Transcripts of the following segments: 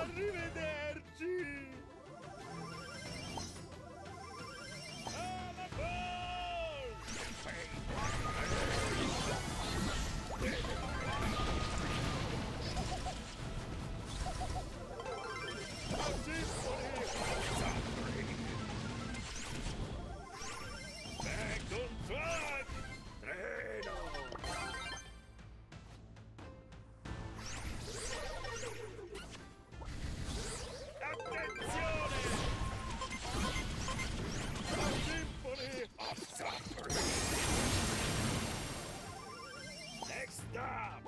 Arrivederci! Alla ball! Back on track! Treno! Attenzione! La Symphony of Suffering! Next stop!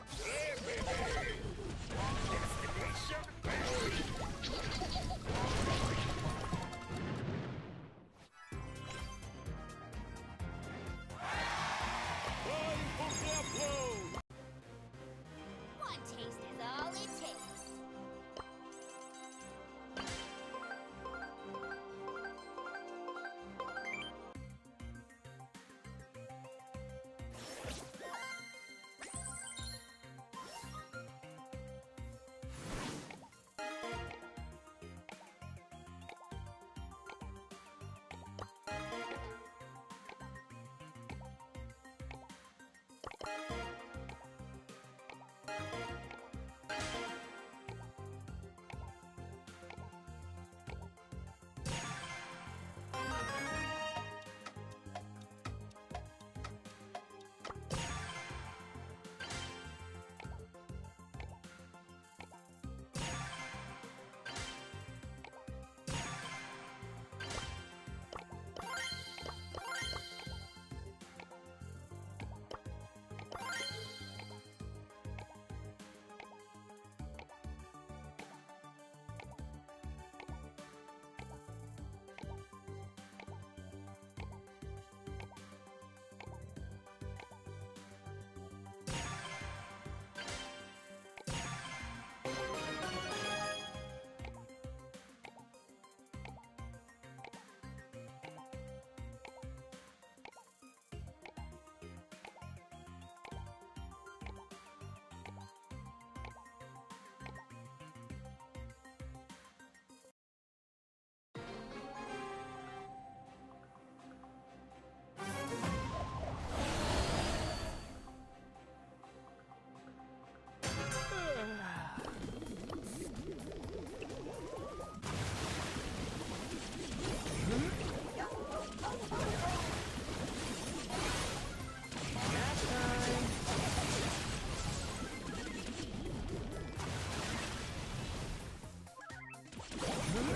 Sandstorm!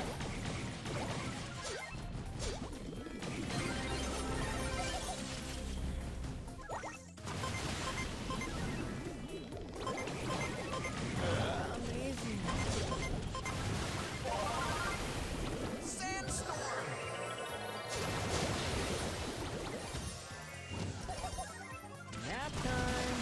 Nap time!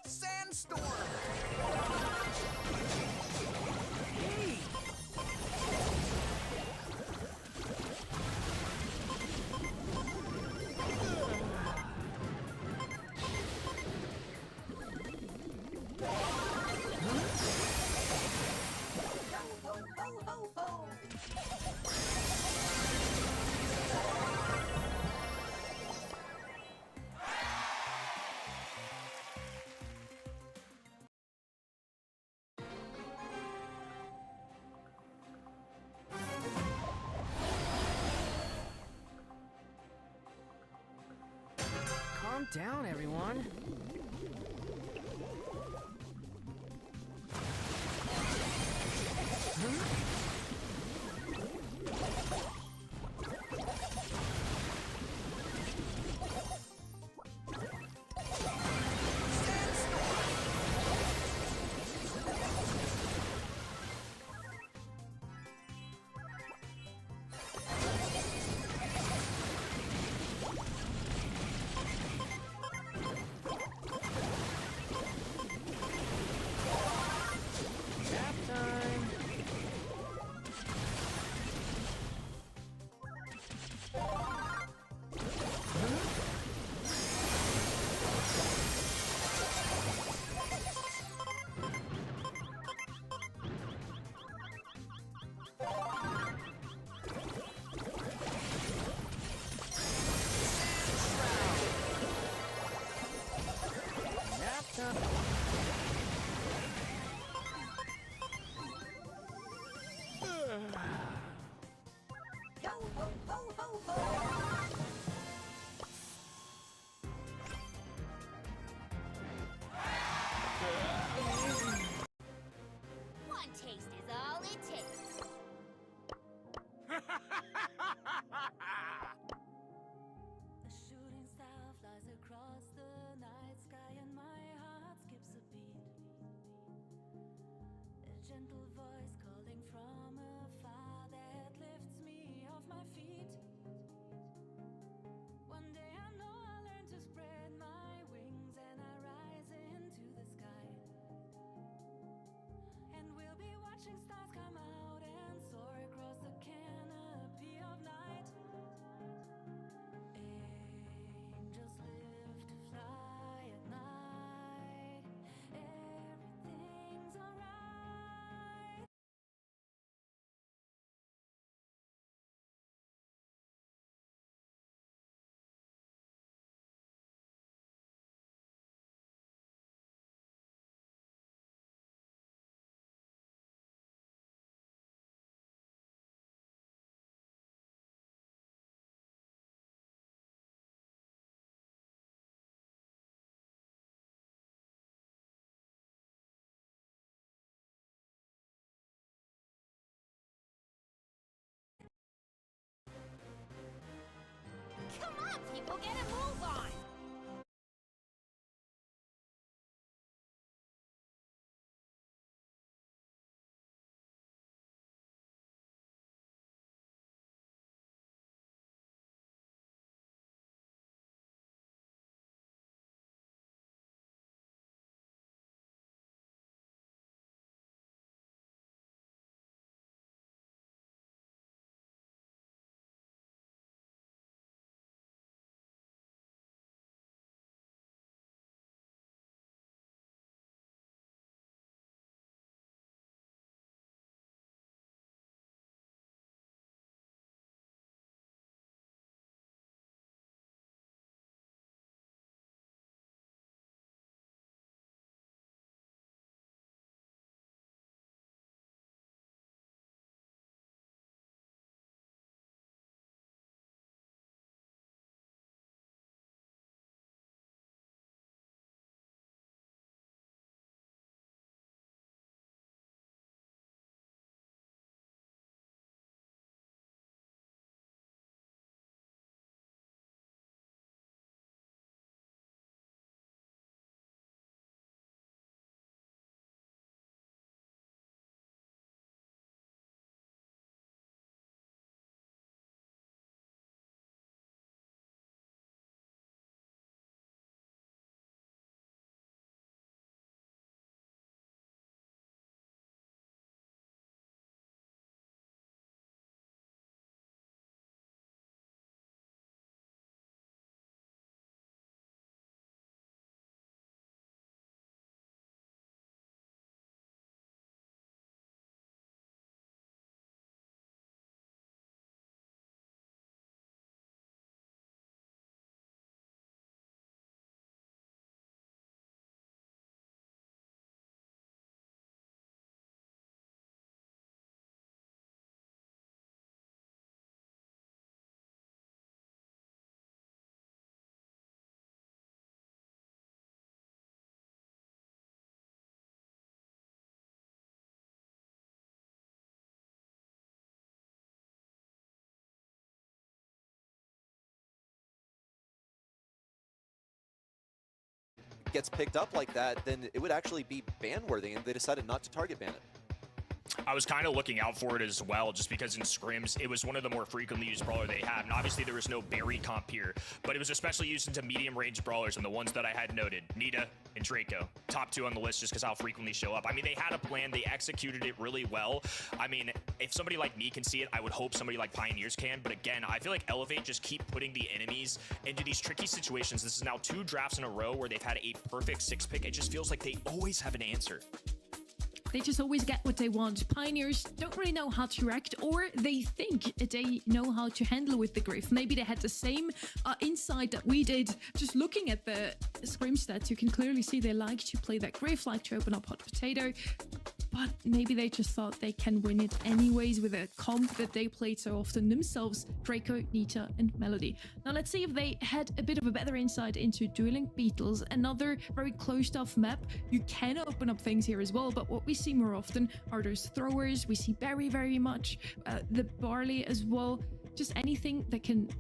Sandstorm! Hey! Calm down, everyone. gets picked up like that, then it would actually be ban-worthy, and they decided not to target ban it. I was kind of looking out for it as well, just because in scrims, it was one of the more frequently used brawler they had. And obviously there was no Barry comp here, but it was especially used into medium range brawlers, and the ones that I had noted, Nita and Draco, top 2 on the list just because how frequently show up. I mean, they had a plan, they executed it really well. I mean, if somebody like me can see it, I would hope somebody like Pioneers can. But again, I feel like Elevate just keep putting the enemies into these tricky situations. This is now 2 drafts in a row where they've had a perfect 6-pick. It just feels like they always have an answer. They just always get what they want. Pioneers don't really know how to react, or they think they know how to handle with the Griff. Maybe they had the same insight that we did. Just looking at the scrim stats, you can clearly see they like to play that Griff, like to open up Hot Potato. But maybe they just thought they can win it anyways with a comp that they played so often themselves, Draco, Nita, and Melody. Now let's see if they had a bit of a better insight into Dueling Beetles, another very closed-off map. You can open up things here as well, but what we see more often are those throwers. We see Barry very much, the Barley as well. Just anything that can,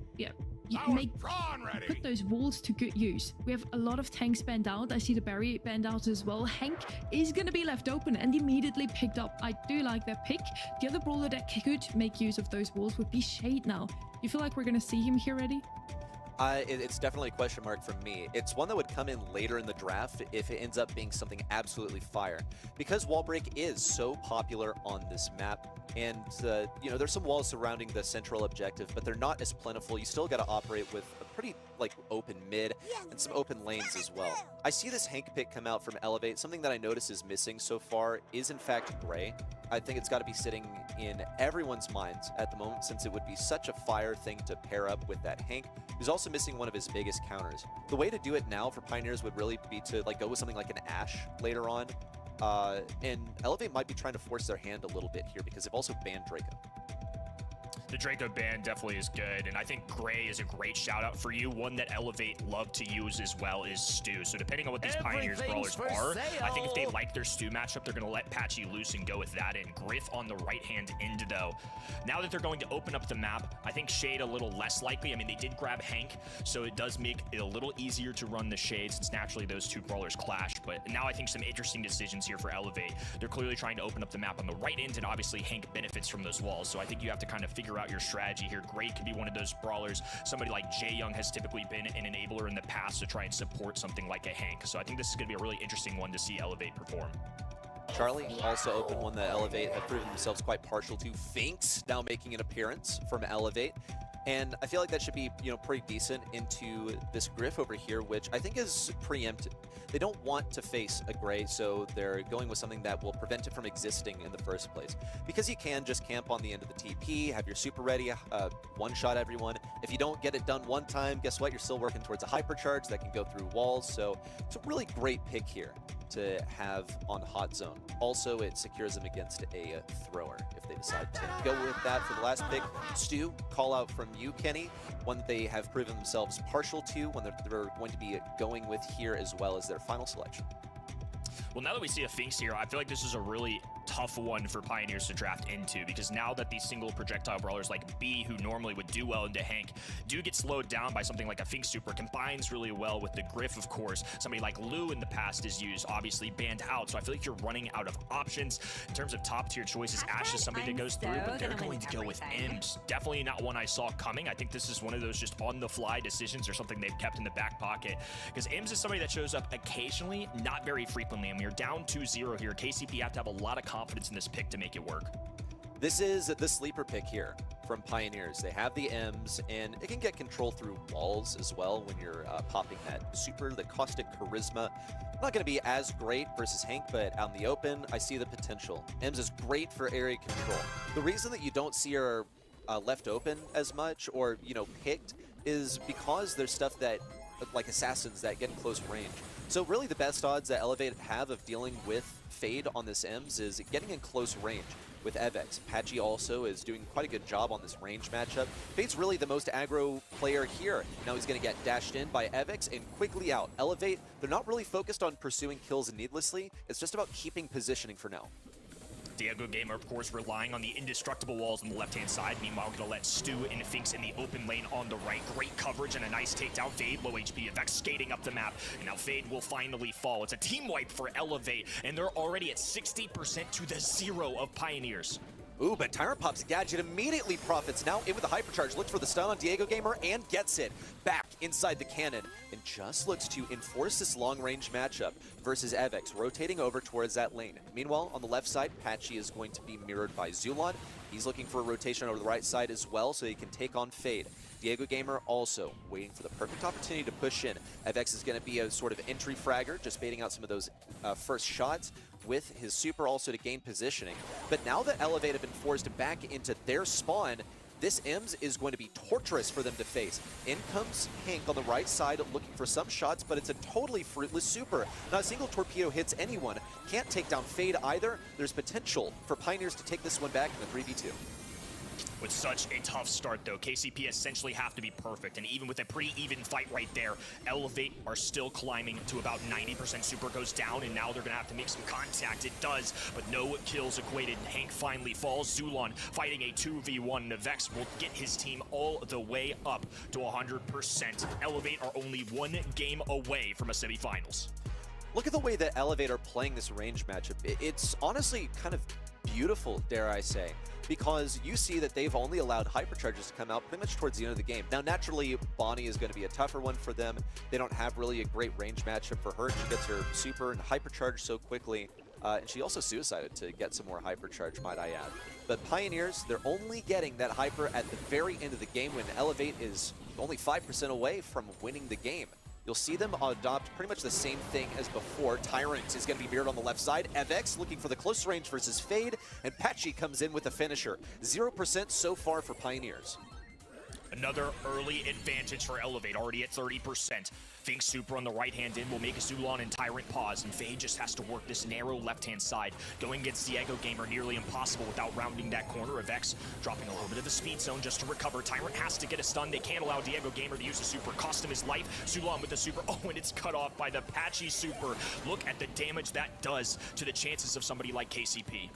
put those walls to good use. We have a lot of tanks banned out. I see the Barry banned out as well. Hank is going to be left open and immediately picked up. I do like that pick. The other brawler that could make use of those walls would be Shade now. You feel like we're going to see him here ready? It's definitely a question mark from me. It's one that would come in later in the draft if it ends up being something absolutely fire. Because wall break is so popular on this map, and there's some walls surrounding the central objective, but they're not as plentiful. You still got to operate with a pretty open mid and some open lanes as well. I see this Hank pick come out from Elevate. Something that I notice is missing so far is in fact Gray. I think it's got to be sitting in everyone's minds at the moment, since it would be such a fire thing to pair up with that Hank, who's also missing one of his biggest counters. The way to do it now for Pioneers would really be to go with something like an Ashe later on. And Elevate might be trying to force their hand a little bit here because they've also banned Draco. The Draco ban definitely is good, and I think Gray is a great shout out for you. One that Elevate love to use as well is Stu. So depending on what these Pioneers brawlers are, I think if they like their Stu matchup, they're going to let Patchy loose and go with that. And Griff on the right hand end, though. Now that they're going to open up the map, I think Shade a little less likely. I mean, they did grab Hank, so it does make it a little easier to run the Shade since naturally those 2 brawlers clash. But now I think some interesting decisions here for Elevate. They're clearly trying to open up the map on the right end, and obviously Hank benefits from those walls. So I think you have to kind of figure out your strategy here. Great could be one of those brawlers. Somebody like Jae Young has typically been an enabler in the past to try and support something like a Hank. So I think this is going to be a really interesting one to see Elevate perform. Charlie also opened one that Elevate have proven themselves quite partial to. Finks now making an appearance from Elevate. And I feel like that should be, pretty decent into this Griff over here, which I think is preempted. They don't want to face a Gray, so they're going with something that will prevent it from existing in the first place. Because you can just camp on the end of the TP, have your super ready, one-shot everyone. If you don't get it done one time, guess what? You're still working towards a hypercharge that can go through walls, so it's a really great pick here to have on Hot Zone. Also, it secures them against a thrower if they decide to go with that for the last pick. Stu, call out from you, Kenny. One that they have proven themselves partial to, one that they're going to be going with here as well as their final selection. Well, now that we see a Finks here, I feel like this is a really tough one for Pioneers to draft into, because now that these single projectile brawlers like B, who normally would do well into Hank, do get slowed down by something like a Finks super, combines really well with the Griff, of course. Somebody like Lou in the past is used, obviously banned out, so I feel like you're running out of options. In terms of top tier choices, Ashe is somebody that goes through, but they're going to go with Ems. Definitely not one I saw coming. I think this is one of those just on-the-fly decisions or something they've kept in the back pocket, because Ems is somebody that shows up occasionally, not very frequently, and we're down 2-0 here. KCP have to have a lot of confidence in this pick to make it work. This is the sleeper pick here from Pioneers. They have the Ems, and it can get control through walls as well when you're popping that super, the Caustic Charisma. Not going to be as great versus Hank, but out in the open, I see the potential. Ems is great for area control. The reason that you don't see her left open as much or, picked is because there's stuff that, like assassins that get in close range. So really the best odds that Elevate have of dealing with Fade on this Ems is getting in close range with Evex. Patchy also is doing quite a good job on this range matchup. Fade's really the most aggro player here. Now he's going to get dashed in by Evex and quickly out. Elevate, they're not really focused on pursuing kills needlessly. It's just about keeping positioning for now. Diego Gamer, of course, relying on the indestructible walls on the left-hand side. Meanwhile, gonna let Stu and Finks in the open lane on the right. Great coverage and a nice takedown. Fade, low HP, Avex skating up the map. And now Fade will finally fall. It's a team wipe for Elevate, and they're already at 60% to the 0 of Pioneers. Ooh, but Tyrant pops a gadget, immediately profits. Now in with the hypercharge, looks for the stun on Diego Gamer and gets it back inside the cannon. And just looks to enforce this long-range matchup versus Avex, rotating over towards that lane. Meanwhile, on the left side, Patchy is going to be mirrored by Zulon. He's looking for a rotation over the right side as well so he can take on Fade. Diego Gamer also waiting for the perfect opportunity to push in. Avex is going to be a sort of entry fragger, just baiting out some of those first shots with his super also to gain positioning. But now that Elevate have been forced back into their spawn, this Ems is going to be torturous for them to face. In comes Hank on the right side looking for some shots, but it's a totally fruitless super. Not a single torpedo hits anyone. Can't take down Fade either. There's potential for Pioneers to take this one back in the 3v2. With such a tough start, though, KCP essentially have to be perfect, and even with a pretty even fight right there, Elevate are still climbing to about 90%. Super goes down, and now they're going to have to make some contact. It does, but no kills equated. Hank finally falls. Zulon fighting a 2v1. Navex will get his team all the way up to 100%. Elevate are only one game away from a semifinals. Look at the way that Elevate are playing this range matchup. It's honestly kind of beautiful, dare I say, because you see that they've only allowed hypercharges to come out pretty much towards the end of the game. Now, naturally, Bonnie is going to be a tougher one for them. They don't have really a great range matchup for her. She gets her super and hypercharge so quickly, and she also suicided to get some more hypercharge, might I add. But Pioneers, they're only getting that hyper at the very end of the game when Elevate is only 5% away from winning the game. You'll see them adopt pretty much the same thing as before. Tyrant is going to be mirrored on the left side. Avex looking for the close range versus Fade, and Patchy comes in with the finisher. 0% so far for Pioneers. Another early advantage for Elevate, already at 30%. Finks super on the right-hand end will make Zulon and Tyrant pause, and Fade just has to work this narrow left-hand side. Going against Diego Gamer, nearly impossible without rounding that corner. Of X dropping a little bit of the speed zone just to recover. Tyrant has to get a stun. They can't allow Diego Gamer to use a super. Cost him his life. Zulon with the super. Oh, and it's cut off by the Patchy super. Look at the damage that does to the chances of somebody like KCP.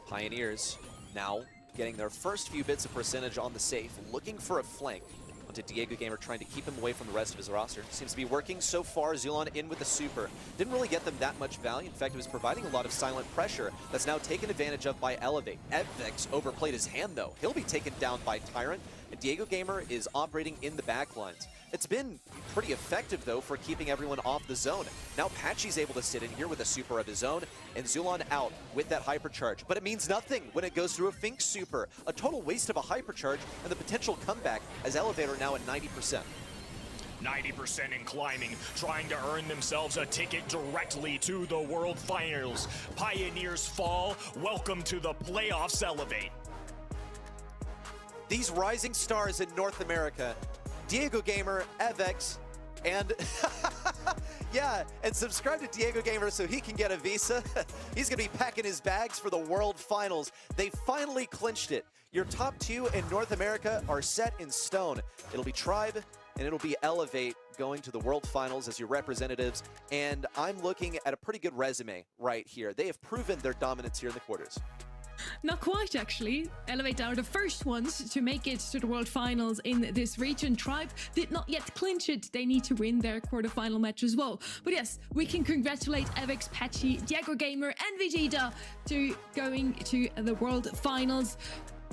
Pioneers now getting their first few bits of percentage on the safe, looking for a flank onto Diego Gamer, trying to keep him away from the rest of his roster. Seems to be working so far. Zulon in with the super. Didn't really get them that much value. In fact, it was providing a lot of silent pressure that's now taken advantage of by Elevate. Avex overplayed his hand, though. He'll be taken down by Tyrant, and Diego Gamer is operating in the backlines. It's been pretty effective, though, for keeping everyone off the zone. Now Patchy's able to sit in here with a super of his own, and Zulon out with that hypercharge. But it means nothing when it goes through a Finks super. A total waste of a hypercharge and the potential comeback as Elevator now at 90%. 90% in climbing, trying to earn themselves a ticket directly to the World Finals. Pioneers fall. Welcome to the playoffs, Elevate. These rising stars in North America, Diego Gamer, Avex, and yeah, and subscribe to Diego Gamer so he can get a visa. He's going to be packing his bags for the World Finals. They finally clinched it. Your top two in North America are set in stone. It'll be Tribe and it'll be Elevate going to the World Finals as your representatives. And I'm looking at a pretty good resume right here. They have proven their dominance here in the quarters. Not quite, actually. Elevate are the first ones to make it to the World Finals in this region. Tribe did not yet clinch it. They need to win their quarterfinal match as well. But yes, we can congratulate Avex, Patchy, Diego Gamer, and Vegeta to going to the World Finals.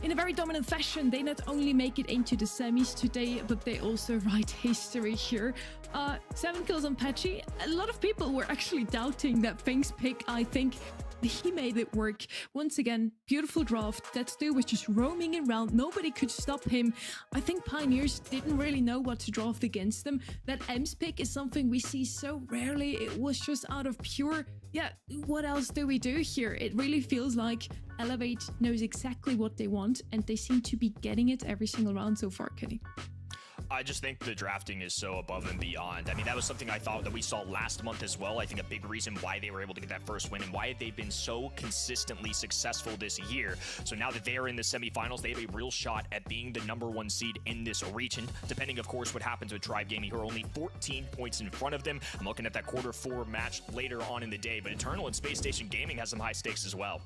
In a very dominant fashion, they not only make it into the semis today, but they also write history here. 7 kills on Patchy. A lot of people were actually doubting that Finks pick, I think. He made it work. Once again, beautiful draft. That Stu was just roaming around. Nobody could stop him. I think Pioneers didn't really know what to draft against them. That Ems pick is something we see so rarely. It was just out of pure, yeah, what else do we do here? It really feels like Elevate knows exactly what they want, and they seem to be getting it every single round so far, Kenny. I just think the drafting is so above and beyond. I mean, that was something I thought that we saw last month as well. I think a big reason why they were able to get that first win and why they've been so consistently successful this year. So now that they are in the semifinals, they have a real shot at being the #1 seed in this region, depending, of course, what happens with Tribe Gaming, who are only 14 points in front of them. I'm looking at that Q4 match later on in the day, but Eternal and Space Station Gaming has some high stakes as well.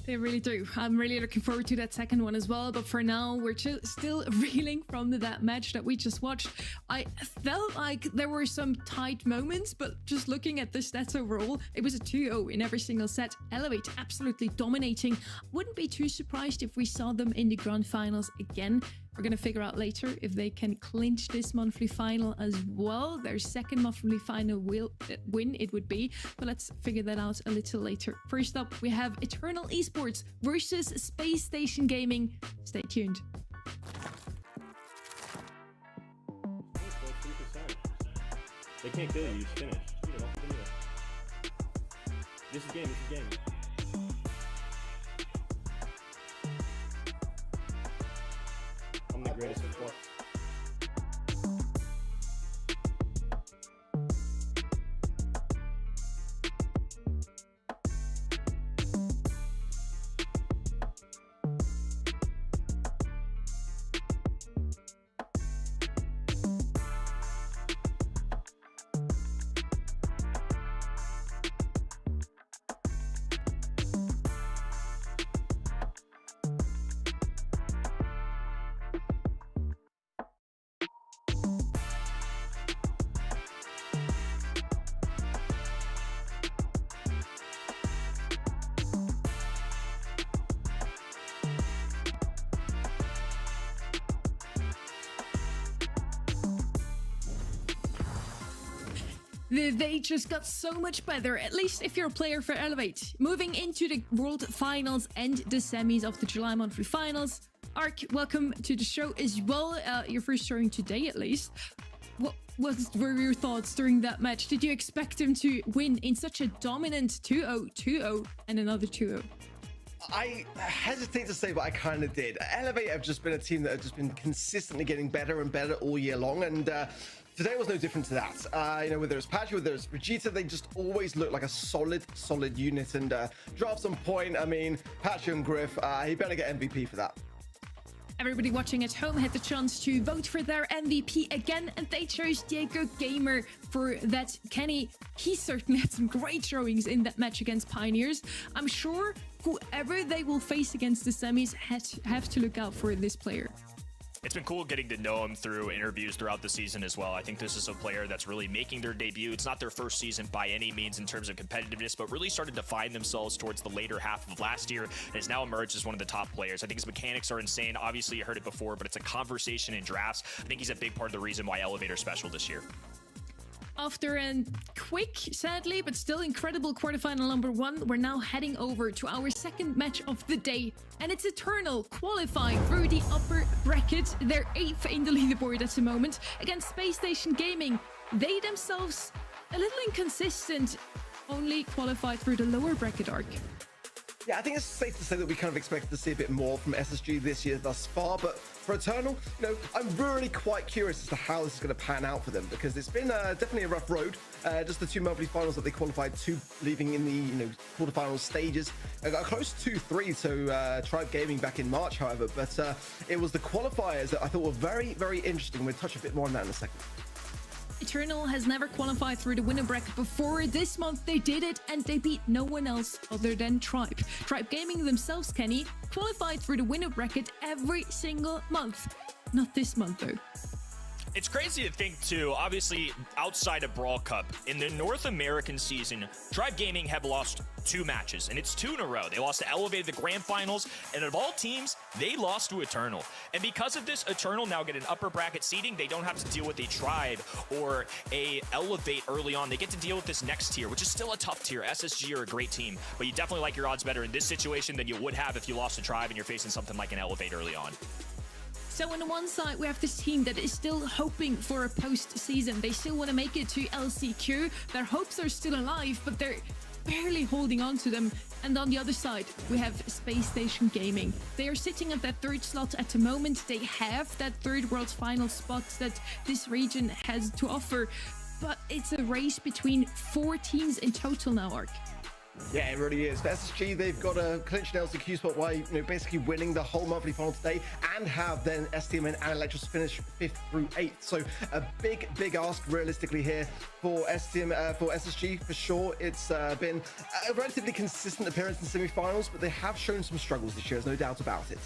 They really do. I'm really looking forward to that second one as well. But for now, we're still reeling from that match that we just watched. I felt like there were some tight moments, but just looking at the stats overall, it was a 2-0 in every single set. Elevate absolutely dominating. Wouldn't be too surprised if we saw them in the grand finals again. We're going to figure out later if they can clinch this monthly final as well. Their second monthly final win it would be, but let's figure that out a little later. First up, we have Eternal Esports versus Space Station Gaming. Stay tuned. They can't kill you, you just finish. This is game, this is game. I'm the greatest of all. They just got so much better, at least if you're a player for Elevate. Moving into the World Finals and the semis of the July monthly finals. Ark, welcome to the show as well. Your first showing today, at least. What were your thoughts during that match? Did you expect them to win in such a dominant 2-0, 2-0, and another 2-0? I hesitate to say, but I kind of did. Elevate have just been a team that have just been consistently getting better and better all year long, and today was no different to that. You know, whether it's Patchy, whether it's Vegeta, they just always look like a solid unit. And drafts on point. I mean, Patchy and Griff, he better get MVP for that. Everybody watching at home had the chance to vote for their MVP again, and they chose Diego Gamer for that. Kenny, he certainly had some great showings in that match against Pioneers. I'm sure whoever they will face against the semis have to look out for this player. It's been cool getting to know him through interviews throughout the season as well. I think this is a player that's really making their debut. It's not their first season by any means in terms of competitiveness, but really started to find themselves towards the later half of last year and has now emerged as one of the top players. I think his mechanics are insane. Obviously, you heard it before, but it's a conversation in drafts. I think he's a big part of the reason why Elevator's special this year. After a quick, sadly, but still incredible quarterfinal #1, we're now heading over to our second match of the day. And it's Eternal qualifying through the upper bracket. They're 8th in the leaderboard at the moment against Space Station Gaming. They themselves a little inconsistent, only qualified through the lower bracket arc. Yeah, I think it's safe to say that we kind of expected to see a bit more from SSG this year thus far, but for Eternal, you know, I'm really quite curious as to how this is going to pan out for them, because it's been definitely a rough road. Just the 2 monthly finals that they qualified to, leaving in the quarterfinal stages. Got close to 2-3 to Tribe Gaming back in March, however, but it was the qualifiers that I thought were very, very interesting. We'll touch a bit more on that in a second. Eternal has never qualified through the winner bracket before. This month they did it, and they beat no one else other than Tribe. Tribe Gaming themselves, Kenny, qualified through the winner bracket every single month. Not this month, though. It's crazy to think, too, obviously, outside of Brawl Cup, in the North American season, Tribe Gaming have lost 2 matches, and it's 2 in a row. They lost to Elevate at the Grand Finals, and of all teams, they lost to Eternal. And because of this, Eternal now get an upper bracket seeding. They don't have to deal with a Tribe or a Elevate early on. They get to deal with this next tier, which is still a tough tier. SSG are a great team, but you definitely like your odds better in this situation than you would have if you lost to Tribe and you're facing something like an Elevate early on. So on the one side, we have this team that is still hoping for a postseason. They still want to make it to LCQ. Their hopes are still alive, but they're barely holding on to them. And on the other side, we have Space Station Gaming. They are sitting at that third slot at the moment. They have that third World Final spot that this region has to offer. But it's a race between 4 teams in total now, Ark. Yeah, it really is. For SSG, they've got a clinch an LCQ spot by basically winning the whole monthly final today and have then STMN and Electros finish 5th through 8th. So a big ask realistically here for SSG for sure. It's been a relatively consistent appearance in semi-finals, but they have shown some struggles this year, there's no doubt about it.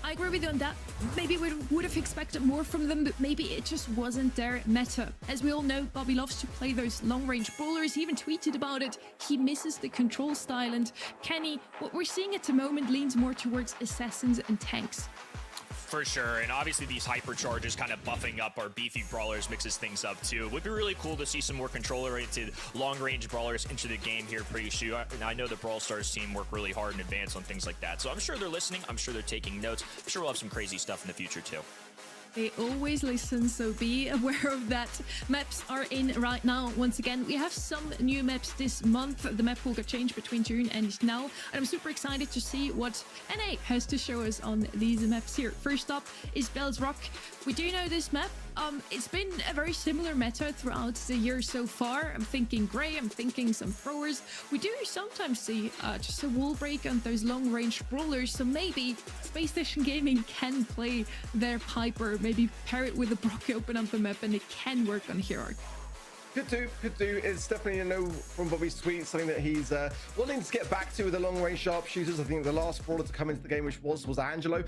I agree with you on that. Maybe we would have expected more from them, but maybe it just wasn't their meta. As we all know, Bobby loves to play those long-range brawlers. He even tweeted about it. He misses the control style. And Kenny, what we're seeing at the moment leans more towards assassins and tanks. For sure, and obviously these hypercharges kind of buffing up our beefy brawlers mixes things up too. It would be really cool to see some more controller-oriented long-range brawlers into the game here pretty soon. And I know the Brawl Stars team work really hard in advance on things like that, so I'm sure they're listening. I'm sure they're taking notes. I'm sure we'll have some crazy stuff in the future too. They always listen, so be aware of that. Maps are in right now. Once again, we have some new maps this month. The map will get changed between June and now. And I'm super excited to see what NA has to show us on these maps here. First up is Bell's Rock. We do know this map. It's been a very similar meta throughout the year so far. I'm thinking Gray, I'm thinking some throwers. We do sometimes see just a wall break on those long-range brawlers, so maybe Space Station Gaming can play their Piper, maybe pair it with a Brock open up the map, and it can work on here. Could do. It's definitely from Bobby's tweet something that he's wanting to get back to with the long range sharpshooters. I think the last brawler to come into the game, which was Angelo,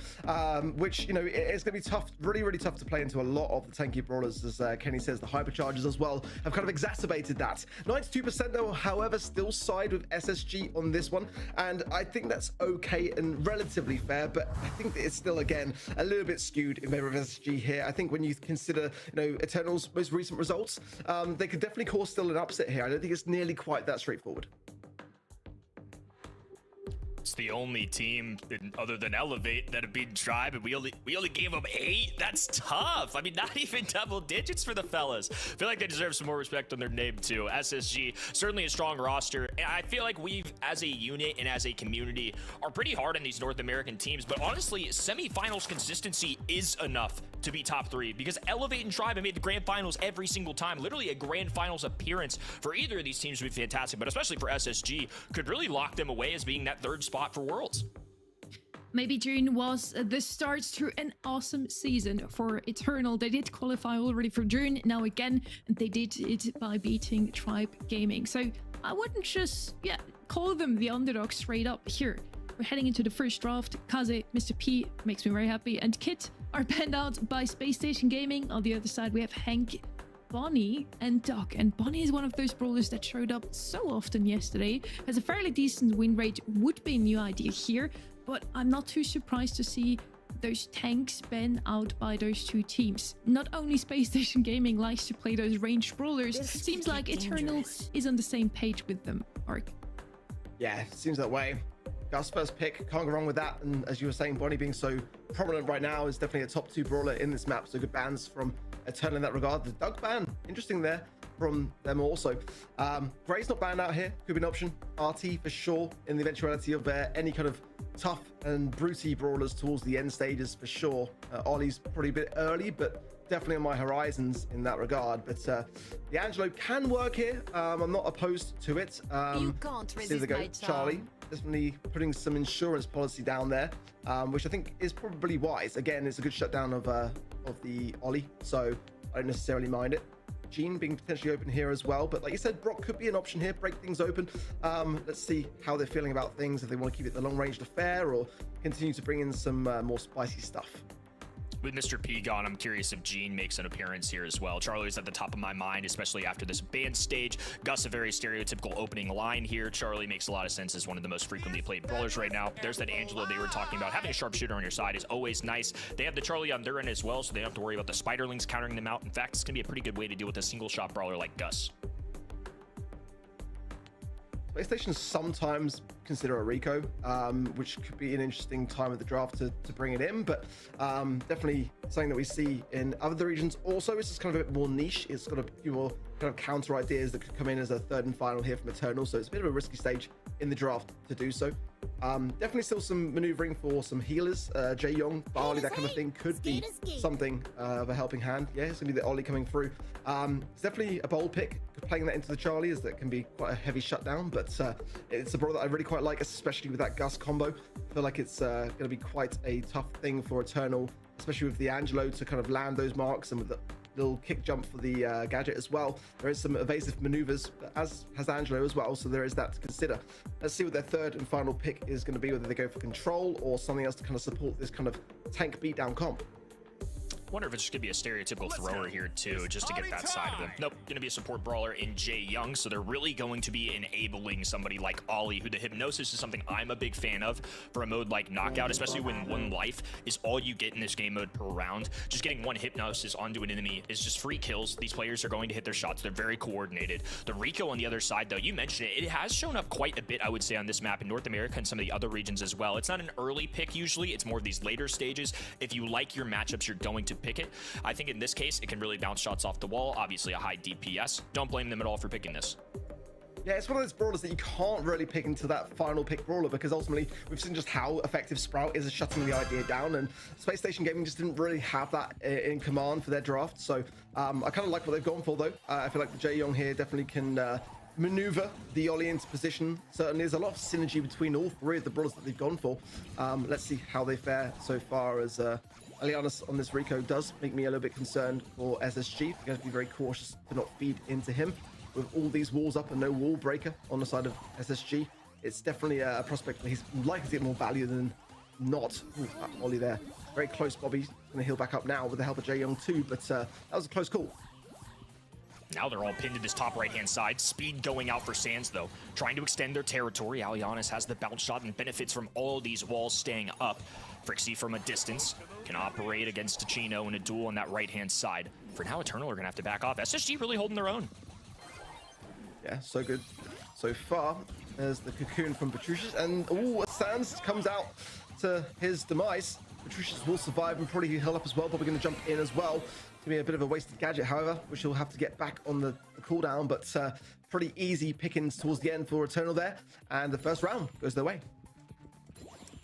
which it's going to be tough, really tough to play into a lot of the tanky brawlers, as Kenny says. The hypercharges as well have kind of exacerbated that. 92% though, however, still side with SSG on this one, and I think that's okay and relatively fair. But I think that it's still again a little bit skewed in favor of SSG here. I think when you consider Eternal's most recent results, they could definitely cause still an upset here. I don't think it's nearly quite that straightforward. It's the only team other than Elevate that have beaten Tribe, and we only gave them 8. That's tough. I mean, not even double digits for the fellas. I feel like they deserve some more respect on their name too. SSG, certainly a strong roster. And I feel like we've, as a unit and as a community, are pretty hard on these North American teams. But honestly, semifinals consistency is enough to be top 3, because Elevate and Tribe have made the grand finals every single time. Literally a grand finals appearance for either of these teams would be fantastic, but especially for SSG, could really lock them away as being that 3rd spot for Worlds. Maybe June was the start to an awesome season for Eternal. They did qualify already for June now again, and they did it by beating Tribe Gaming. So I wouldn't just call them the underdog straight up here. We're heading into the first draft. Kaze, Mr. P makes me very happy, and Kit are penned out by Space Station Gaming. On the other side, we have Hank, Bonnie, and Doc. And Bonnie is one of those brawlers that showed up so often yesterday. Has a fairly decent win rate, would be a new idea here, but I'm not too surprised to see those tanks been out by those two teams. Not only Space Station Gaming likes to play those ranged brawlers, seems like Eternal is on the same page with them. Ark. Yeah, seems that way. Gus first pick, can't go wrong with that. And as you were saying, Bonnie being so prominent right now is definitely a top 2 brawler in this map. So good bans from Eternal in that regard. The Doug ban, interesting there from them also. Gray's not banned out here, could be an option. RT for sure in the eventuality of any kind of tough and brutey brawlers towards the end stages for sure. Ollie's probably a bit early, but definitely on my horizons in that regard. But the Angelo can work here. I'm not opposed to it. You can't resist my charm. Charlie definitely putting some insurance policy down there, which I think is probably wise. Again, it's a good shutdown of the Ollie, so I don't necessarily mind it. Gene being potentially open here as well, but like you said, Brock could be an option here, break things open. Let's see how they're feeling about things, if they want to keep it the long-range affair or continue to bring in some more spicy stuff. With Mr. P gone, I'm curious if Gene makes an appearance here as well. Charlie's at the top of my mind, especially after this band stage. Gus, a very stereotypical opening line here. Charlie makes a lot of sense as one of the most frequently played brawlers right now. There's that Angelo they were talking about. Having a sharpshooter on your side is always nice. They have the Charlie on their end as well, so they don't have to worry about the Spiderlings countering them out. In fact, it's going to be a pretty good way to deal with a single shot brawler like Gus. PlayStation sometimes consider a Rico, which could be an interesting time of the draft to bring it in, but definitely something that we see in other regions. Also, it's just kind of a bit more niche. It's got a few more kind of counter ideas that could come in as a third and final here from Eternal. So it's a bit of a risky stage in the draft to do so. Definitely still some maneuvering for some healers. Jae-Young, Barley, that kind of thing could be something of a helping hand. Yeah, it's gonna be the Ollie coming through. It's definitely a bold pick. Playing that into the Charlie, as that can be quite a heavy shutdown, but it's a brawler that I really quite like, especially with that Gus combo. I feel like it's going to be quite a tough thing for Eternal, especially with the Angelo to kind of land those marks, and with the little kick jump for the gadget as well. There is some evasive maneuvers, as has Angelo as well, so there is that to consider. Let's see what their third and final pick is going to be, whether they go for control or something else to kind of support this kind of tank beatdown comp. Wonder if it's just gonna be a stereotypical thrower here too, just to get that side of him. Nope, gonna be a support brawler in Jae-Young, so they're really going to be enabling somebody like Ollie, who the hypnosis is something I'm a big fan of for a mode like Knockout, especially when 1 life is all you get in this game mode per round. Just getting 1 hypnosis onto an enemy is just free kills. These players are going to hit their shots. They're very coordinated. The Rico on the other side, though, you mentioned it, it has shown up quite a bit, I would say, on this map in North America and some of the other regions as well. It's not an early pick usually, it's more of these later stages. If you like your matchups, you're going to pick it. I think in this case, it can really bounce shots off the wall. Obviously, a high DPS. Don't blame them at all for picking this. Yeah, it's one of those brawlers that you can't really pick into that final pick brawler, because ultimately we've seen just how effective Sprout is at shutting the idea down, and Space Station Gaming just didn't really have that in command for their draft. So I kind of like what they've gone for, though. I feel like the Jae-Young here definitely can maneuver the Ollie into position. Certainly there's a lot of synergy between all 3 of the brawlers that they've gone for. Let's see how they fare so far, as Alianis on this Rico does make me a little bit concerned for SSG. You're going to be very cautious to not feed into him. With all these walls up and no wall breaker on the side of SSG, it's definitely a prospect where he's likely to get more value than not. Ooh, that Ollie there. Very close. Bobby's going to heal back up now with the help of Jae-Young too, but that was a close call. Now they're all pinned to this top right-hand side. Speed going out for Sands, though. Trying to extend their territory. Alianis has the bounce shot and benefits from all these walls staying up. Frixie from a distance can operate against Tachino in a duel on that right-hand side. For now, Eternal are going to have to back off. SSG really holding their own. Yeah, so good so far. There's the cocoon from Petrucius, and oh, Sands comes out to his demise. Petrucius will survive and probably heal up as well. Probably going to jump in as well. It's going to be a bit of a wasted gadget, however, which he'll have to get back on the cooldown, but pretty easy pickings towards the end for Eternal there, and the first round goes their way.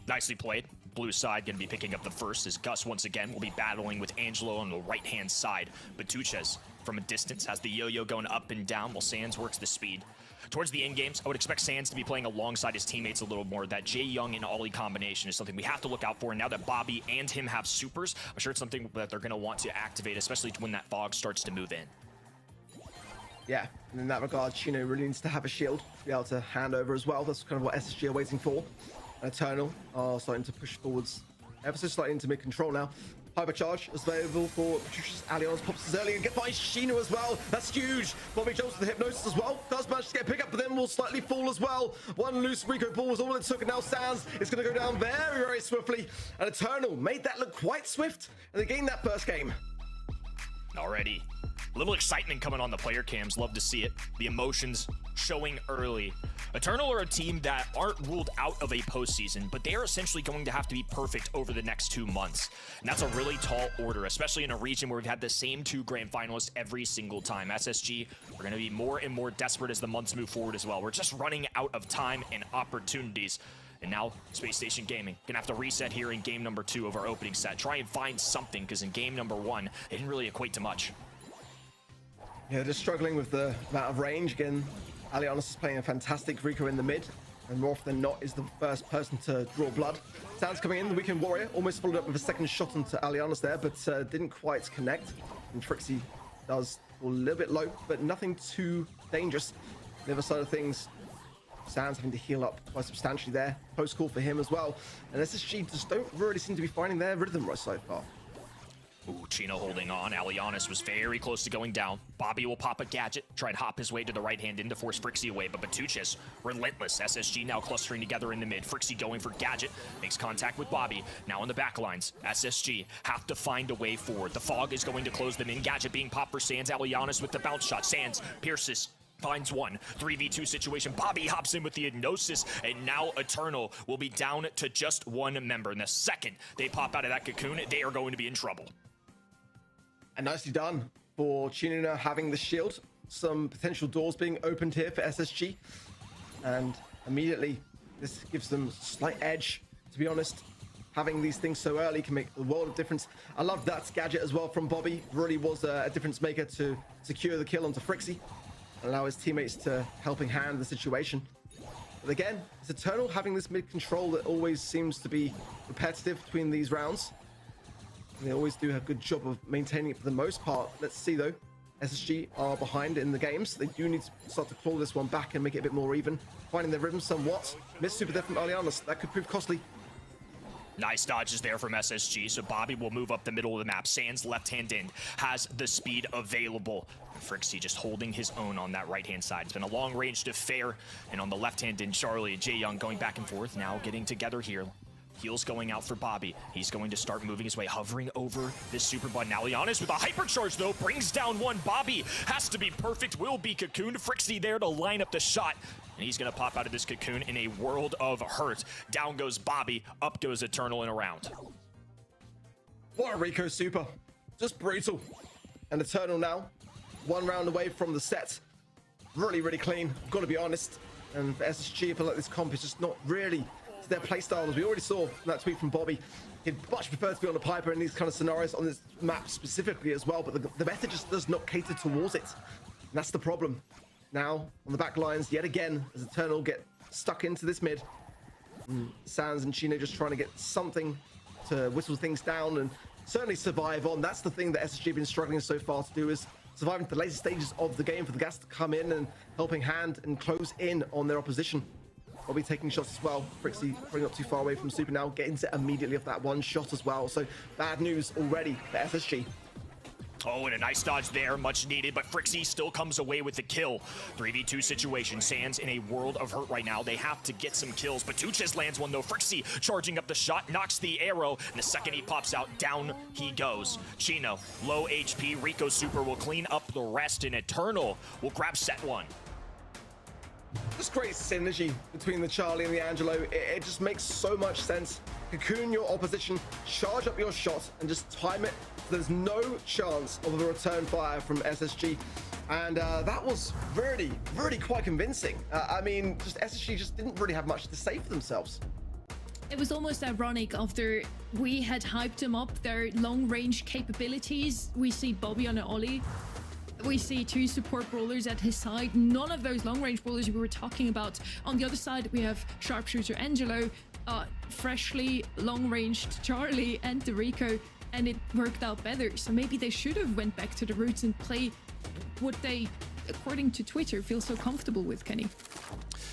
Nicely played. Blue side going to be picking up the first, as Gus once again will be battling with Angelo on the right-hand side. Batuches from a distance has the yo-yo going up and down while Sands works the speed. Towards the end games, I would expect Sands to be playing alongside his teammates a little more. That Jae-Young and Ollie combination is something we have to look out for. And now that Bobby and him have supers, I'm sure it's something that they're going to want to activate, especially when that fog starts to move in. Yeah, and in that regard, Chino really needs to have a shield to be able to hand over as well. That's kind of what SSG are waiting for. Eternal are starting to push forwards ever so slightly into mid-control now. Hypercharge is available for Patricius. Alianis pops this early and get by Shino as well. That's huge. Bobby jumps with the hypnosis as well. Does manage to get a pick up, but then will slightly fall as well. One loose Rico ball was all it took, and now Sands is going to go down very, very swiftly. And Eternal made that look quite swift, and they gained that first game. Already. A little excitement coming on the player cams. Love to see it. The emotions showing early. Eternal are a team that aren't ruled out of a postseason, but they are essentially going to have to be perfect over the next 2 months. And that's a really tall order, especially in a region where we've had the same 2 grand finalists every single time. SSG, we're going to be more and more desperate as the months move forward as well. We're just running out of time and opportunities. And now, Space Station Gaming gonna have to reset here in game number 2 of our opening set. Try and find something, because in game number 1, it didn't really equate to much. Yeah, just struggling with the amount of range. Again, Alianis is playing a fantastic Rico in the mid, and more often than not is the first person to draw blood. Sands coming in, the Weekend Warrior, almost followed up with a second shot onto Alianis there, but didn't quite connect. And Trixie does fall a little bit low, but nothing too dangerous. The other side of things, Sands having to heal up quite substantially there. Post call for him as well. And SSG just don't really seem to be finding their rhythm right so far. Ooh, Chino holding on. Alianis was very close to going down. Bobby will pop a gadget, try and hop his way to the right hand in to force Frixie away, but Batuches, relentless. SSG now clustering together in the mid. Frixie going for gadget, makes contact with Bobby. Now on the back lines, SSG have to find a way forward. The fog is going to close them in. Gadget being popped for Sands. Alianis with the bounce shot. Sands pierces, finds one. 3v2 situation. Bobby hops in with the hypnosis, and now Eternal will be down to just 1 member. And the second they pop out of that cocoon, they are going to be in trouble. And nicely done for Chino now having the shield. Some potential doors being opened here for SSG. And immediately, this gives them slight edge, to be honest. Having these things so early can make a world of difference. I love that gadget as well from Bobby. Really was a difference maker to secure the kill onto Frixie. And allow his teammates to helping hand the situation. But again, it's Eternal having this mid control that always seems to be repetitive between these rounds. And they always do a good job of maintaining it for the most part. Let's see though. SSG are behind in the games. They do need to start to claw this one back and make it a bit more even. Finding their rhythm somewhat. Missed super death from Alianos. That could prove costly. Nice dodges there from SSG, so Bobby will move up the middle of the map. Sands left-hand end has the speed available. Frixie just holding his own on that right-hand side. It's been a long-ranged affair, and on the left-hand end, Charlie and Jae Young going back and forth, now getting together here. Heals going out for Bobby. He's going to start moving his way, hovering over this super button. Alianos with a hypercharge, though, brings down one. Bobby has to be perfect, will be cocooned. Frixie there to line up the shot. And he's going to pop out of this cocoon in a world of hurt. Down goes Bobby, up goes Eternal in a round. What a Rico super. Just brutal. And Eternal now, one round away from the set. Really, really clean, got to be honest. And for SSG, I feel like this comp is just not really their playstyle, as we already saw from that tweet from Bobby. He'd much prefer to be on the Piper in these kind of scenarios on this map specifically as well, but the meta just does not cater towards it. And that's the problem. Now, on the back lines, yet again, as Eternal get stuck into this mid. Sands and Chino just trying to get something to whistle things down and certainly survive on. That's the thing that SSG have been struggling so far to do, is surviving the later stages of the game for the gas to come in and helping hand and close in on their opposition. Bobby taking shots as well. Frixie bring up too far away from Super now, getting it immediately off that one shot as well. So bad news already for SSG. Oh, and a nice dodge there, much needed, but Frixie still comes away with the kill. 3v2 situation. Sands in a world of hurt right now. They have to get some kills, but Tuches lands one though. Frixie charging up the shot, knocks the arrow, and the second he pops out, down he goes. Chino, low HP. Rico Super will clean up the rest, and Eternal will grab set one. Just great synergy between the Charlie and the Angelo. It just makes so much sense. Cocoon your opposition, charge up your shot, and just time it. There's no chance of a return fire from SSG. And that was really, really quite convincing. I mean, just SSG just didn't really have much to say for themselves. It was almost ironic after we had hyped them up, their long-range capabilities. We see Bobby on an ollie. We see two support brawlers at his side. None of those long-range brawlers we were talking about. On the other side, we have sharpshooter Angelo, freshly long-ranged Charlie, and the Rico, and it worked out better. So maybe they should have went back to the roots and play what they, according to Twitter, feel so comfortable with, Kenny.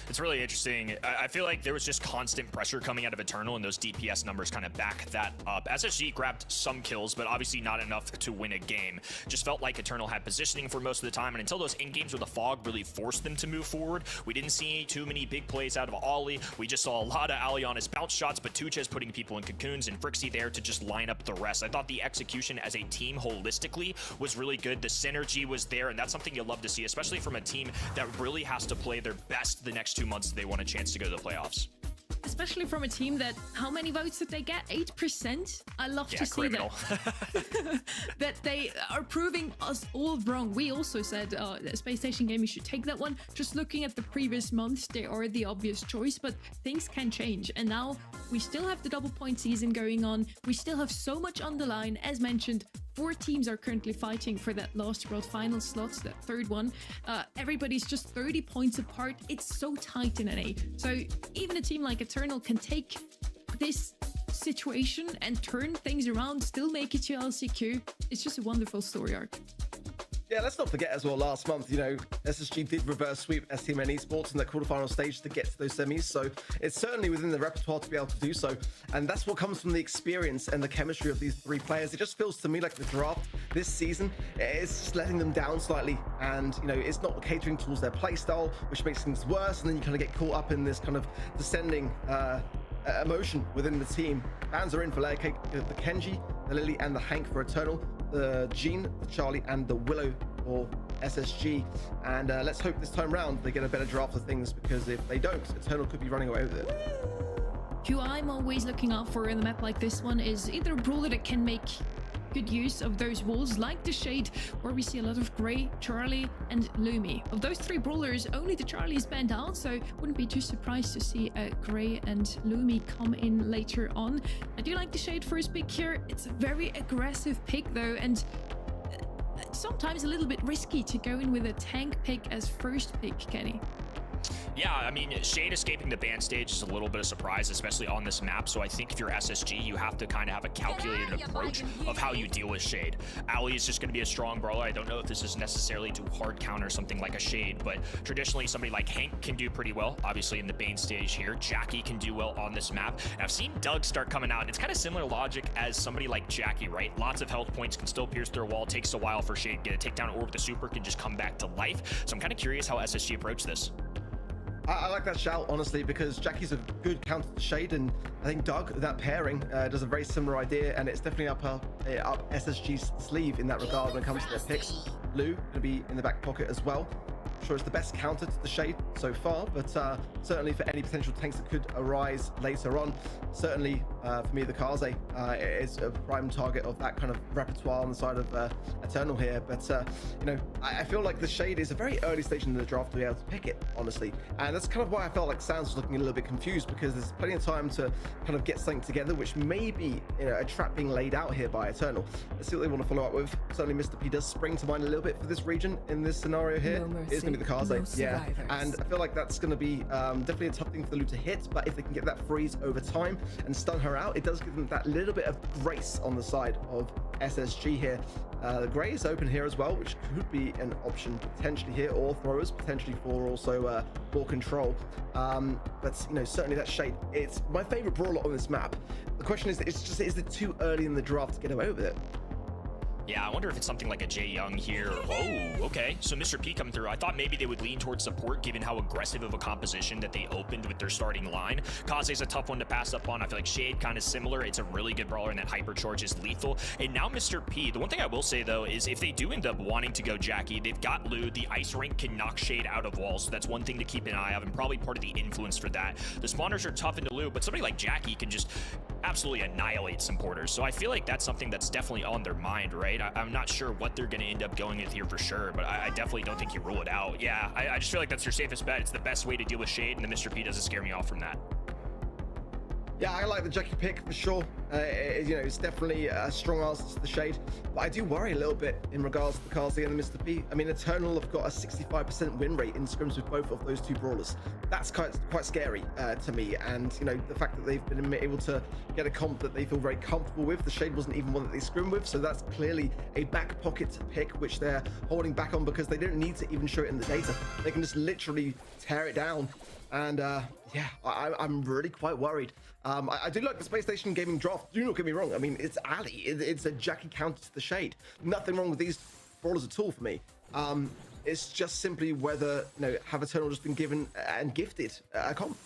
It's really interesting. I feel like there was just constant pressure coming out of Eternal, and those DPS numbers kind of back that up. SSG grabbed some kills, but obviously not enough to win a game. Just felt like Eternal had positioning for most of the time, and until those in-games where the fog really forced them to move forward, we didn't see too many big plays out of Ollie. We just saw a lot of Alianos bounce shots, but Tuches putting people in cocoons, and Frixie there to just line up the rest. I thought the execution as a team holistically was really good. The synergy was there, and that's something you love to see, especially from a team that really has to play their best the next 2 months if they want a chance to go to the playoffs. Especially from a team that, how many votes did they get? 8%? I love to see criminal. that. That they are proving us all wrong. We also said that Space Station Gaming should take that one. Just looking at the previous months, they are the obvious choice, but things can change. And now we still have the double point season going on. We still have so much on the line. As mentioned, 4 teams are currently fighting for that last World Final slots, that third one. Everybody's just 30 points apart. It's so tight in NA. So even a team like Eternal can take this situation and turn things around, still make it to LCQ. It's just a wonderful story arc. Yeah, let's not forget as well, last month, you know, SSG did reverse sweep STMN Esports in the quarterfinal stage to get to those semis, so it's certainly within the repertoire to be able to do so, and that's what comes from the experience and the chemistry of these 3 players. It just feels to me like the draft this season is just letting them down slightly, and, you know, it's not catering towards their playstyle, which makes things worse, and then you kind of get caught up in this kind of descending emotion within the team. Bans are in for Layer Cake, the Kenji, the Lily, and the Hank for Eternal, the Jean, the Charlie, and the Willow for SSG. And let's hope this time round they get a better draft of things, because if they don't, Eternal could be running away with it. Who I'm always looking out for in a map like this one is either a brawler that can make good use of those walls, like the Shade, where we see a lot of Gray, Charlie, and Lumi. Of those three brawlers, only the Charlie is banned out, so wouldn't be too surprised to see Gray and Lumi come in later on. I do like the Shade first pick here. It's a very aggressive pick though, and sometimes a little bit risky to go in with a tank pick as first pick, Kenny. Yeah, I mean, Shade escaping the ban stage is a little bit of surprise, especially on this map. So I think if you're SSG, you have to kind of have a calculated approach of how you deal with Shade. Ali is just going to be a strong brawler. I don't know if this is necessarily to hard counter something like a Shade, but traditionally somebody like Hank can do pretty well, obviously in the ban stage here. Jackie can do well on this map. And I've seen Doug start coming out, and it's kind of similar logic as somebody like Jackie, right? Lots of health points, can still pierce their wall, takes a while for Shade to get a takedown, or with the super can just come back to life. So I'm kind of curious how SSG approach this. I like that shout, honestly, because Jackie's a good counter to Shade, and I think Doug, that pairing, does a very similar idea, and it's definitely up SSG's sleeve in that regard when it comes to their picks. Lou going to be in the back pocket as well. I'm sure it's the best counter to the Shade so far, but certainly for any potential tanks that could arise later on, certainly for me, the Kaze is a prime target of that kind of repertoire on the side of Eternal here. But you know, I feel like the Shade is a very early stage in the draft to be able to pick it, honestly, and that's kind of why I felt like Sans was looking a little bit confused, because there's plenty of time to kind of get something together, which may be, you know, a trap being laid out here by Eternal. Let's see what they want to follow up with. Certainly Mr. P does spring to mind a little bit for this region in this scenario here. It's going to be the Kaze, yeah, and I feel like that's going to be definitely a tough thing for the Lou to hit, but if they can get that freeze over time and stun her out, it does give them that little bit of grace on the side of SSG here. The Gray is open here as well, which could be an option potentially here, or throwers potentially for also more control. But you know, certainly that Shade, it's my favorite brawler on this map. The question is it too early in the draft to get away with it? Yeah, I wonder if it's something like a Jay Young here. Oh, okay. So Mr. P coming through. I thought maybe they would lean towards support given how aggressive of a composition that they opened with their starting line. Kaze's a tough one to pass up on. I feel like Shade kind of similar. It's a really good brawler, and that hypercharge is lethal. And now Mr. P, the one thing I will say though is if they do end up wanting to go Jackie, they've got Lou. The ice rink can knock Shade out of walls, so that's one thing to keep an eye of, and probably part of the influence for that. The spawners are tough into Lou, but somebody like Jackie can just absolutely annihilate some porters. So I feel like that's something that's definitely on their mind, right? I'm not sure what they're going to end up going with here for sure, but I definitely don't think you rule it out. Yeah, I just feel like that's your safest bet. It's the best way to deal with Shade, and the Mr. P doesn't scare me off from that. Yeah, I like the Jackie pick for sure. You know, it's definitely a strong answer to the Shade, but I do worry a little bit in regards to the Kaze and the Mr. P. I mean, Eternal have got a 65% win rate in scrims with both of those two brawlers. That's quite scary to me, and you know, the fact that they've been able to get a comp that they feel very comfortable with. The Shade wasn't even one that they scrim with, so that's clearly a back pocket pick which they're holding back on because they don't need to even show it in the data. They can just literally tear it down. And yeah, I'm really quite worried. I do like the Space Station Gaming draft. Do not get me wrong. I mean, it's Ali. It's a Jackie counter to the Shade. Nothing wrong with these brawlers at all for me. It's just simply whether, you know, have Eternal just been given and gifted a comp.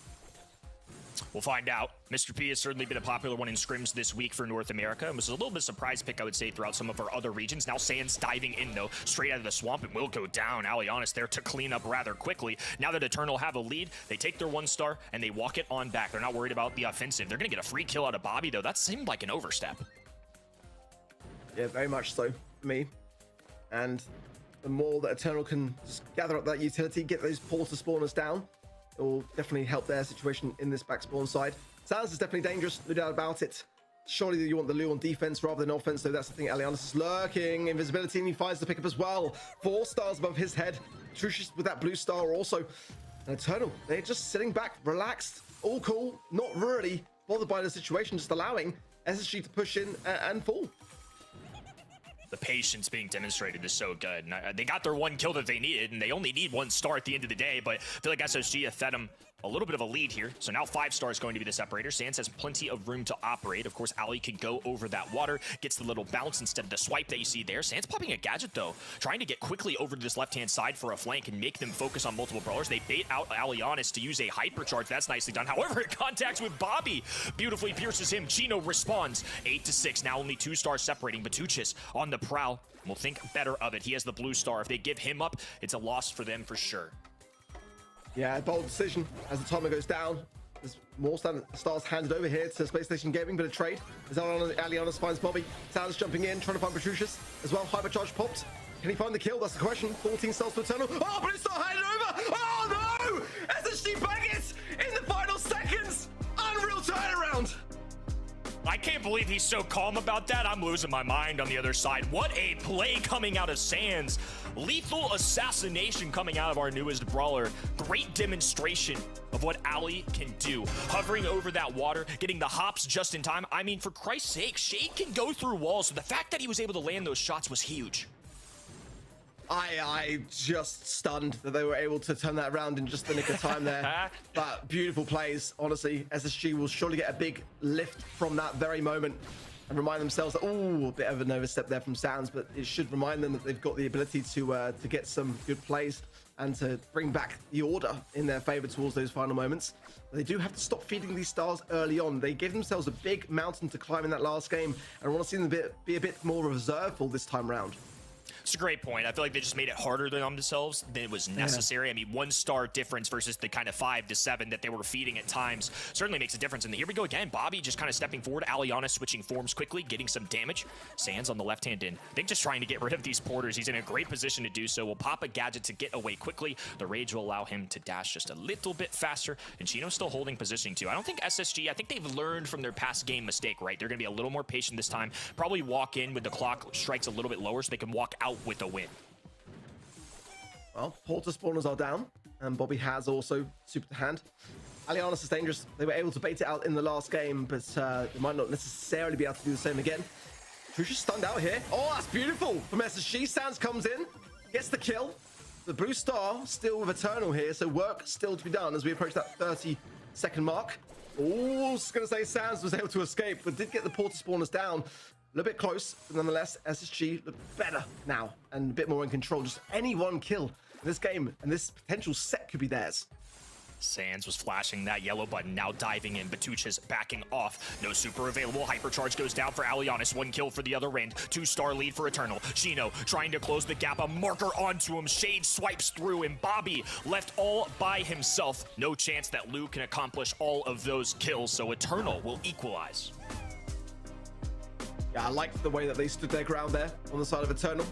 We'll find out. Mr. P has certainly been a popular one in scrims this week for North America. It was a little bit of a surprise pick, I would say, throughout some of our other regions. Now Sans diving in, though, straight out of the swamp, and will go down. Alianis there to clean up rather quickly. Now that Eternal have a lead, they take their 1-star, and they walk it on back. They're not worried about the offensive. They're going to get a free kill out of Bobby, though. That seemed like an overstep. Yeah, very much so for me. And the more that Eternal can just gather up that utility, get those portal spawners down, it will definitely help their situation in this back spawn side. Sans is definitely dangerous, no doubt about it. Surely you want the Lou on defense rather than offense, so that's the thing. Alianis is lurking, invisibility, and he finds the pickup as well. 4 stars above his head. Trucius with that blue star also. And Eternal, they're just sitting back, relaxed, all cool, not really bothered by the situation, just allowing SSG to push in and fall. The patience being demonstrated is so good. And they got their 1 kill that they needed, and they only need 1 star at the end of the day, but I feel like SSG have fed them a little bit of a lead here. So now 5 stars going to be the separator. Sans has plenty of room to operate. Of course, Ali can go over that water, gets the little bounce instead of the swipe that you see there. Sans popping a gadget, though, trying to get quickly over to this left-hand side for a flank and make them focus on multiple brawlers. They bait out Alianis to use a hypercharge. That's nicely done. However, it contacts with Bobby. Beautifully pierces him. Chino responds. 8-6. Now only 2 stars separating. Batuchis on the prowl. We'll think better of it. He has the blue star. If they give him up, it's a loss for them for sure. Yeah, bold decision as the timer goes down. There's more stars handed over here to Space Station Gaming, but a trade. As Alianos finds Bobby. Sans jumping in, trying to find Petrucius as well. Hypercharge popped. Can he find the kill? That's the question. 14 stars to Eternal. Oh, Blue Star handed over! Oh no! SSG bag it in the final seconds! Unreal turnaround! I can't believe he's so calm about that. I'm losing my mind on the other side. What a play coming out of Sans. Lethal assassination coming out of our newest brawler. Great demonstration of what Ali can do. Hovering over that water, getting the hops just in time. I mean, for Christ's sake, Shade can go through walls. So the fact that he was able to land those shots was huge. I just stunned that they were able to turn that around in just the nick of time there. But beautiful plays, honestly. SSG will surely get a big lift from that very moment and remind themselves that, oh, a bit of an overstep there from Sans, but it should remind them that they've got the ability to get some good plays and to bring back the order in their favor towards those final moments. They do have to stop feeding these stars early on. They gave themselves a big mountain to climb in that last game, and I want to see them be a bit more reserveful this time around. It's a great point. I feel like they just made it harder on themselves than it was necessary. I mean, 1 star difference versus the kind of 5 to 7 that they were feeding at times certainly makes a difference. And here we go again. Bobby just kind of stepping forward. Aliana switching forms quickly, getting some damage. Sans on the left hand in. I think just trying to get rid of these porters. He's in a great position to do so. Will pop a gadget to get away quickly. The rage will allow him to dash just a little bit faster. And Chino's still holding positioning too. I don't think SSG, I think they've learned from their past game mistake, right? They're going to be a little more patient this time. Probably walk in when the clock strikes a little bit lower so they can walk out with a win. Well, porter spawners are down, and Bobby has also super to hand. Alianos is dangerous. They were able to bait it out in the last game, but they might not necessarily be able to do the same again. Petrucius stunned out here. Oh, that's beautiful from SSG. Sans comes in, gets the kill. The blue star still with Eternal here, so work still to be done as we approach that 30-second mark. Oh, I was going to say Sans was able to escape, but did get the porter spawners down. A little bit close, but nonetheless, SSG look better now and a bit more in control. Just any one kill in this game, and this potential set could be theirs. Sans was flashing that yellow button, now diving in. Batuchas backing off. No super available. Hypercharge goes down for Alianos. 1 kill for the other end. 2-star lead for Eternal. Chino trying to close the gap. A marker onto him. Shade swipes through, and Bobby left all by himself. No chance that Lou can accomplish all of those kills, so Eternal will equalize. Yeah, I liked the way that they stood their ground there on the side of Eternal.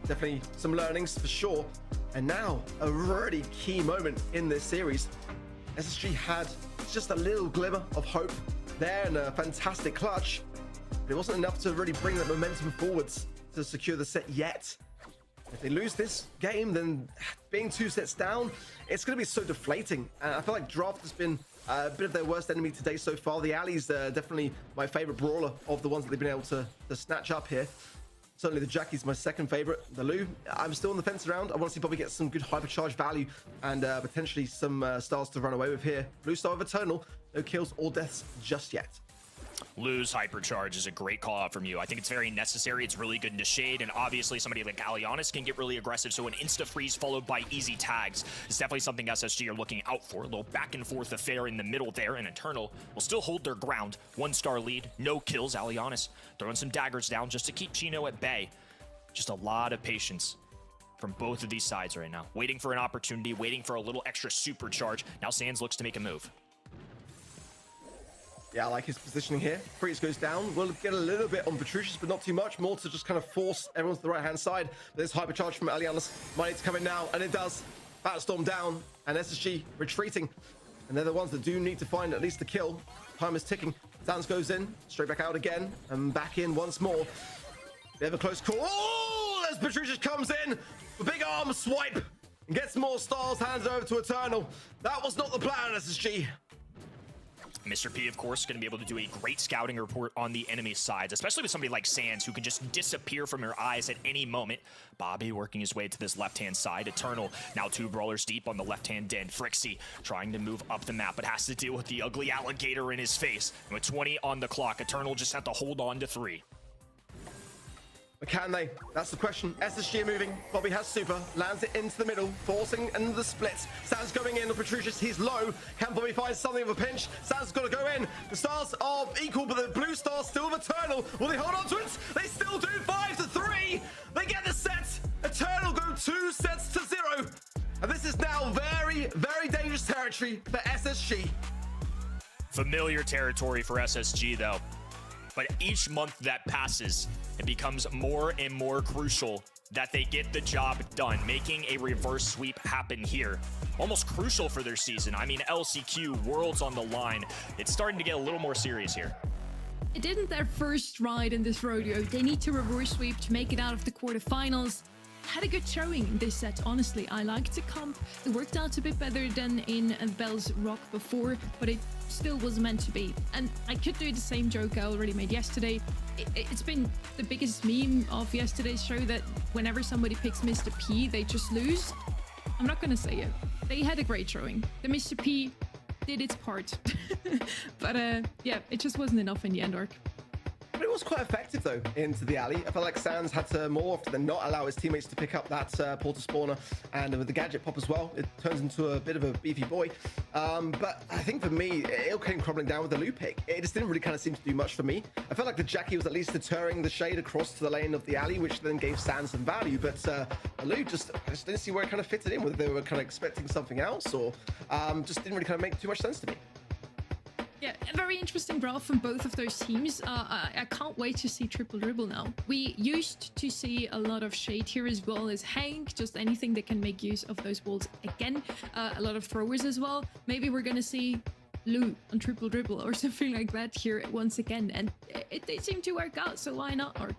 Definitely some learnings for sure. And now, a really key moment in this series. SSG had just a little glimmer of hope there and a fantastic clutch. But it wasn't enough to really bring that momentum forwards to secure the set yet. If they lose this game, then being 2 sets down, it's going to be so deflating. And I feel like Draft has been a bit of their worst enemy today so far. The Ali's definitely my favorite brawler of the ones that they've been able to snatch up here. Certainly the Jackie's my second favorite. The Lou, I'm still on the fence around. I want to see Bobby get some good hypercharge value and potentially some stars to run away with here. Blue star of Eternal, no kills or deaths just yet. Lou's hypercharge is a great call out from you. I think it's very necessary. It's really good into Shade, and obviously somebody like Alianos can get really aggressive, so an insta-freeze followed by easy tags is definitely something SSG are looking out for. A little back and forth affair in the middle there, and Eternal will still hold their ground. 1-star lead, no kills. Alianos throwing some daggers down just to keep Chino at bay. Just a lot of patience from both of these sides right now. Waiting for an opportunity, waiting for a little extra supercharge. Now Sans looks to make a move. Yeah, I like his positioning here. Freeze goes down. We'll get a little bit on Petrucius, but not too much. More to just kind of force everyone to the right-hand side. But this hypercharge from Alianos might need to come in now, and it does. Batstorm down, and SSG retreating. And they're the ones that do need to find at least the kill. Time is ticking. Sans goes in, straight back out again, and back in once more. They have a close call. Oh, as Petrucius comes in, a big arm swipe, and gets more stars handed over to Eternal. That was not the plan, SSG. Mr. P, of course, going to be able to do a great scouting report on the enemy sides, especially with somebody like Sans, who can just disappear from your eyes at any moment. Bobby working his way to this left-hand side. Eternal now 2 brawlers deep on the left-hand den. Frixie trying to move up the map, but has to deal with the ugly alligator in his face. And with 20 on the clock, Eternal just have to hold on to 3. But can they? That's the question. SSG moving. Bobby has super. Lands it into the middle. Forcing into the splits. Sans going in on Petrucius. He's low. Can Bobby find something of a pinch? Sans got to go in. The stars are equal, but the blue star still with Eternal. Will they hold on to it? They still do. 5-3. They get the set. Eternal go 2 sets to 0. And this is now very, very dangerous territory for SSG. Familiar territory for SSG, though. But each month that passes, it becomes more and more crucial that they get the job done, making a reverse sweep happen here. Almost crucial for their season. I mean, LCQ, Worlds on the line. It's starting to get a little more serious here. It isn't their first ride in this rodeo. They need to reverse sweep to make it out of the quarterfinals. Had a good showing in this set, honestly. I liked the comp. It worked out a bit better than in Bell's Rock before, but it still was meant to be. And I could do the same joke I already made yesterday. It's been the biggest meme of yesterday's show that whenever somebody picks Mr. P, they just lose. I'm not gonna say it. They had a great showing. The Mr. P did its part. But yeah, it just wasn't enough in the end arc. But it was quite effective, though, into the alley. I felt like Sans had to, more often than not, allow his teammates to pick up that portal spawner. And with the gadget pop as well, it turns into a bit of a beefy boy. But I think for me, it came crumbling down with the loop pick. It just didn't really kind of seem to do much for me. I felt like the Jackie was at least deterring the Shade across to the lane of the alley, which then gave Sans some value. But Alou I just didn't see where it kind of fitted in, whether they were kind of expecting something else or just didn't really kind of make too much sense to me. Yeah, a very interesting graph from both of those teams. I can't wait to see Triple Dribble now. We used to see a lot of Shade here as well as Hank, just anything that can make use of those walls again. A lot of throwers as well. Maybe we're gonna see Lou on Triple Dribble or something like that here once again. And they seem to work out, so why not, Ark?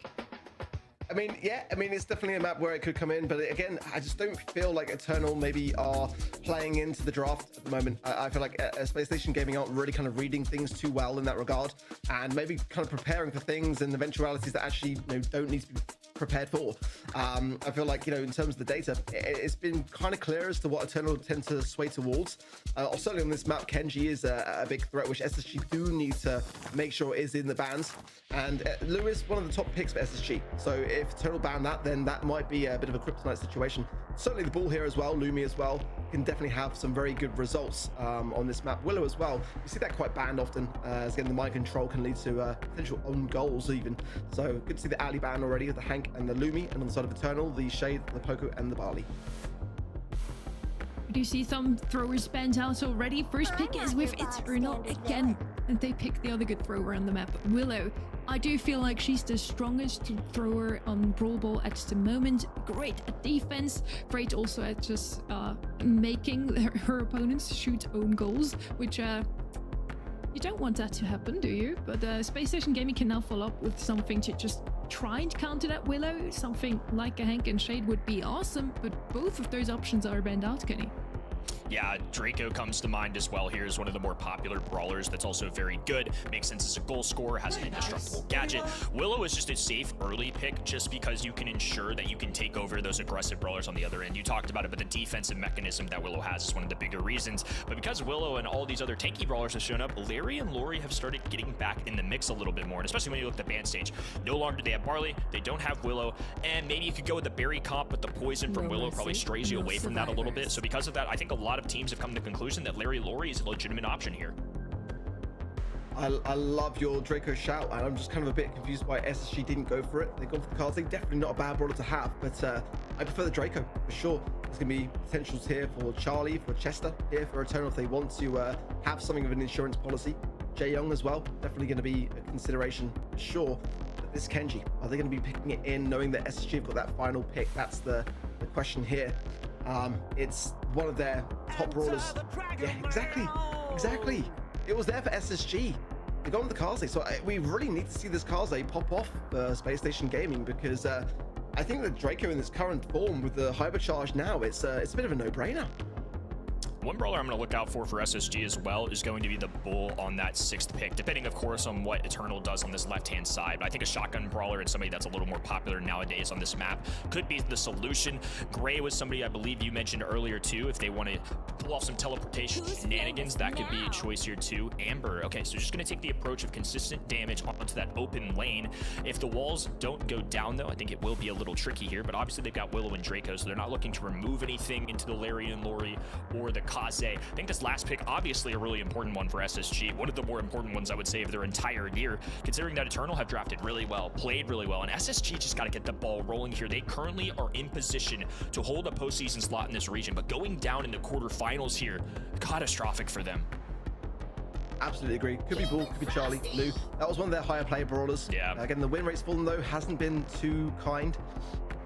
I mean, yeah, it's definitely a map where it could come in, but again, I just don't feel like Eternal maybe are playing into the draft at the moment. I feel like Space Station Gaming aren't really kind of reading things too well in that regard, and maybe kind of preparing for things and eventualities that actually don't need to be prepared for. I feel like, in terms of the data, it's been kind of clear as to what Eternal tend to sway towards. Certainly on this map, Kenji is a big threat, which SSG do need to make sure is in the bans. And Lewis, one of the top picks for SSG. So if Eternal ban that, then that might be a bit of a kryptonite situation. Certainly the ball here as well, Lumi as well, can definitely have some very good results on this map. Willow as well, you see that quite banned often, as again the mind control can lead to potential own goals even. So good to see the alley ban already with the Hank and the Lumi, and on the side of Eternal, the Shade, the Poco and the Barley. Do you see some throwers banned out already? First pick is with Eternal again, and they pick the other good thrower on the map, Willow. I do feel like she's the strongest thrower on Brawl Ball at the moment. Great at defense, great also at just making her opponents shoot own goals, which you don't want that to happen, do you? But Space Station Gaming can now follow up with something to just try and counter that Willow. Something like a Hank and Shade would be awesome, but both of those options are banned out, Kenny. Yeah, Draco comes to mind as well here as one of the more popular brawlers that's also very good. Makes sense as a goal scorer, has an indestructible gadget. Willow is just a safe early pick just because you can ensure that you can take over those aggressive brawlers on the other end. You talked about it, but the defensive mechanism that Willow has is one of the bigger reasons. But because Willow and all these other tanky brawlers have shown up, Larry and Lori have started getting back in the mix a little bit more, and especially when you look at the ban stage. No longer do they have Barley, they don't have Willow, and maybe you could go with the berry comp, but the poison from Willow probably strays you away from that a little bit. So because of that, I think a lot of teams have come to the conclusion that Larry Lori is a legitimate option here. I love your Draco shout, and I'm just kind of a bit confused why SSG didn't go for it. They've gone for the Kaze. Definitely not a bad brawler to have, but I prefer the Draco for sure. There's going to be potentials here for Charlie, for Chester, here for Eternal if they want to have something of an insurance policy. Jae Young as well, definitely going to be a consideration for sure. But this Kenji, are they going to be picking it in knowing that SSG have got that final pick? That's the question here. It's one of their top brawlers. Yeah, exactly. It was there for SSG. They got on the Kaze, so we really need to see this Kaze pop off Space Station Gaming, because I think that Draco in this current form with the hypercharge now, it's a bit of a no-brainer. One brawler I'm going to look out for SSG as well is going to be the Bull on that 6th pick, depending, of course, on what Eternal does on this left-hand side. But I think a shotgun brawler and somebody that's a little more popular nowadays on this map could be the solution. Gray was somebody I believe you mentioned earlier, too. If they want to pull off some teleportation shenanigans, that could be a choice here, too. Amber. Okay, so just going to take the approach of consistent damage onto that open lane. If the walls don't go down, though, I think it will be a little tricky here. But obviously, they've got Willow and Draco, so they're not looking to remove anything into the Larry and Lori or the Kaze. I think this last pick, obviously a really important one for SSG. One of the more important ones, I would say, of their entire year, considering that Eternal have drafted really well, played really well, and SSG just got to get the ball rolling here. They currently are in position to hold a postseason slot in this region, but going down in the quarterfinals here, catastrophic for them. Absolutely agree. Could be Bull, could be Charlie, Lou. That was one of their higher player brawlers. Yeah. Again, the win rate's fallen though, hasn't been too kind.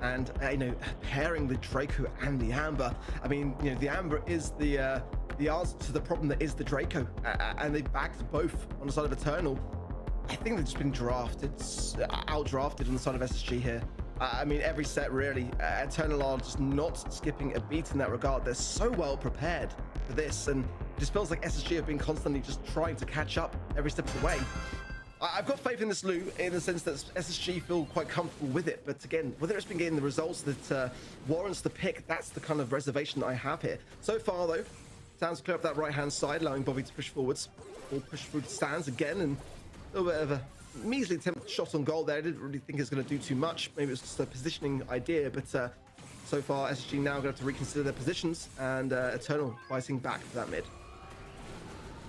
And you know, pairing the Draco and the Amber. I mean, you know, the Amber is the answer to the problem that is the Draco, and they backed both on the side of Eternal. I think they've just been out-drafted on the side of SSG here. I mean, every set really. Eternal are just not skipping a beat in that regard. They're so well prepared for this, and it just feels like SSG have been constantly just trying to catch up every step of the way. I've got faith in this, Lou, in the sense that SSG feel quite comfortable with it. But again, whether it's been getting the results that warrants the pick, that's the kind of reservation that I have here. So far, though, Sands clear up that right-hand side, allowing Bobby to push forwards. Or push through to Sands again, and a little bit of a measly attempt shot on goal there. I didn't really think it was going to do too much. Maybe it was just a positioning idea, but so far, SSG now going to have to reconsider their positions, and Eternal fighting back for that mid.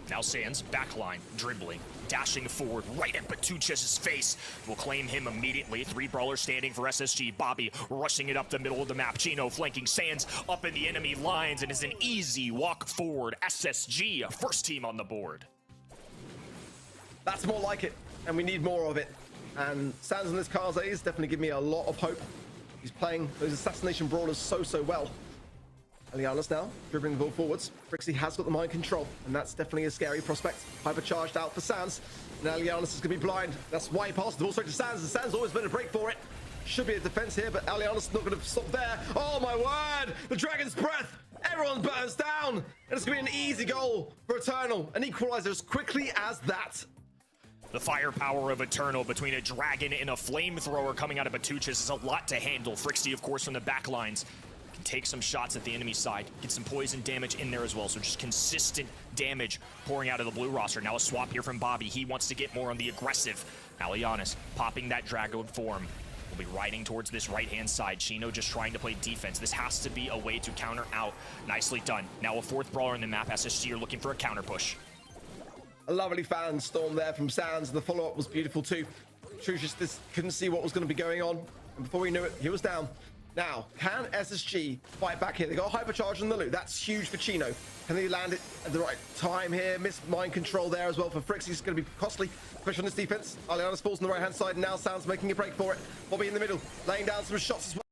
Now Sands, backline, dribbling, dashing forward right at Batuchez's face. Will claim him immediately. 3 brawlers standing for SSG. Bobby rushing it up the middle of the map. Chino flanking Sands up in the enemy lines, and is an easy walk forward. SSG, first team on the board. That's more like it, and we need more of it. And Sands on this Kaze is definitely giving me a lot of hope. He's playing those assassination brawlers so well. Elianos now dribbling the ball forwards. Frixie has got the mind control, and that's definitely a scary prospect. Hypercharged out for Sands. Now Elianos is going to be blind. That's why he passed the ball straight to Sands, and Sands always been a break for it. Should be a defense here, but Elianos not going to stop there. Oh my word! The Dragon's Breath! Everyone burns down! And it's going to be an easy goal for Eternal. An equalizer as quickly as that. The firepower of Eternal between a dragon and a flamethrower coming out of Batuches is a lot to handle. Frixie, of course, from the back lines, can take some shots at the enemy side, get some poison damage in there as well. So just consistent damage pouring out of the blue roster. Now a swap here from Bobby. He wants to get more on the aggressive. Alianis popping that dragon form. Will be riding towards this right-hand side. Chino just trying to play defense. This has to be a way to counter out. Nicely done. Now a 4th brawler in the map. SSG are looking for a counter push. A lovely fan storm there from Sands, and the follow-up was beautiful too. Trucius just couldn't see what was going to be going on, and before we knew it, he was down. Now, can SSG fight back here? They got hypercharge on the loot. That's huge for Chino. Can they land it at the right time here? Missed mind control there as well for Frixie. It's going to be costly, especially on this defense. Alianos falls on the right-hand side, and now Sands making a break for it. Bobby in the middle, laying down some shots as well.